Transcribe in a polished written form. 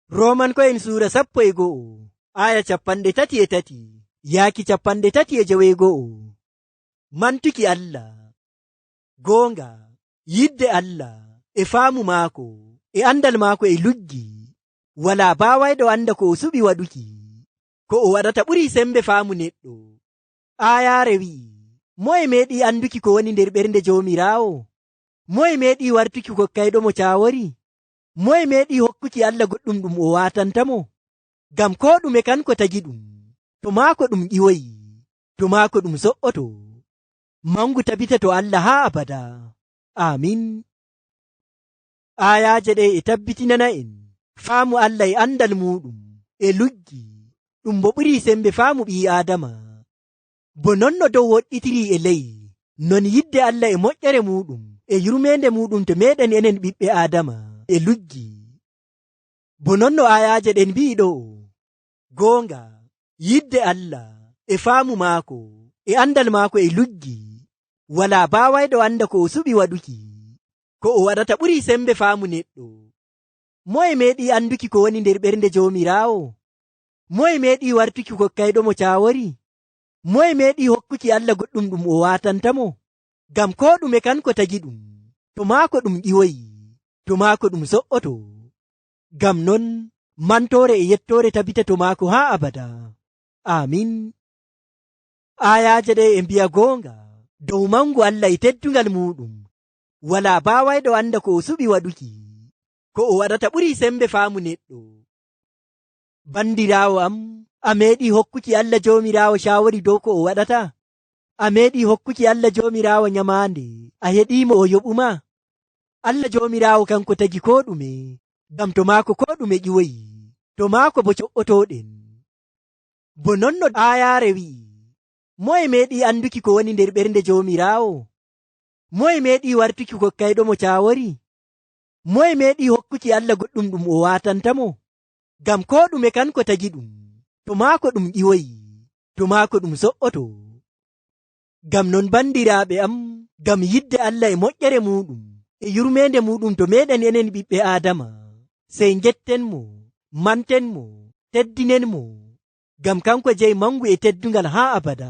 Rooman ko'en suura 12 aya 33 yaaki 36. Mantuki Allah goonga yidde Allah e faamu maako e andal maako e luggi wala baawayɗo anda ko o suɓi waɗuki ko o waɗata ɓuri sembe faamu neɗɗo. Ayaare wi'i moye meeɗi anduki ko woni nder ɓernde joomiraawo? Moye meeɗi wartuki kokkayɗo mo caawori? Moye meeɗi hokkuki Allah goɗɗum ɗum o watantamo? Ngam ko ɗume kanko tagi ɗum, to maako ɗum ƴiwoyi, to maako ɗum so'oto. Mangu tabita to Allah haa abada. Amin. Ayaaje ɗe e tabbitinana en faamu Allah e andal muɗum e luggi ɗum bo ɓuri sembe faamu ɓii Adama. Bo non no dow woɗɗitiri e ley, non yidde Allah e moƴƴere muɗum e yurmende muɗum to meɗen enen ɓiɓɓe Adama e luggi. Bo non no ayaaje ɗen mbi'i ɗo, goonga yidde Allah e faamu maako e andal maako e luggi wala baawayɗo anda ko o suɓi waɗuki ko o waɗata ɓuri sembe faamu neɗɗo. Moye meeɗi anduki ko woni nder ɓernde joomiraawo? Moye meeɗi wartuki kokkayɗo mo caawori? Moye meeɗi hokkuki Allah goɗɗum ɗum o watantamo? Ngam ko ɗume kanko tagi ɗum, to maako ɗum ƴiwoyi, to maako ɗum so'oto. Ngam non mantore e yettore tabita to maako haa abada. Amin. Ayaaje ɗe e mbi'a goonga dow mangu Allah e teddungal muɗum wala baawayɗo anda ko o suɓi waɗuki ko o waɗata ɓuri sembe faamu neɗɗo. Bandiraawo am, a meeɗi hokkuki Allah joomiraawo caawori dow ko o waɗata? A meeɗi hokkuki Allah joomiraawo nyamaande a heɗiimo o yoɓuma? Allah joomiraawo kanko tagi ko ɗume, ngam to maako ko ɗume ƴiwoyi, to maako bo co'otoɗen. Bo non no ayaare wi'i, moye meeɗi anduki ko woni nder ɓernde joomiraawo? Moye meeɗi wartuki kokkayɗo mo caawori? Moye meeɗi hokkuki Allah goɗɗum ɗum o watantamo? Ngam ko ɗume kanko tagi ɗum, to maako ɗum ƴiwoyi, to maako ɗum so'oto. Ngam non bandiraaɓe am, ngam yidde Allah e moƴƴere muɗum e yurmende muɗum to meɗen enen ɓiɓɓe Adama, sey ngetten mo, manten mo, teddinen mo, ngam kanko jeyi mangu e teddungal haa abada.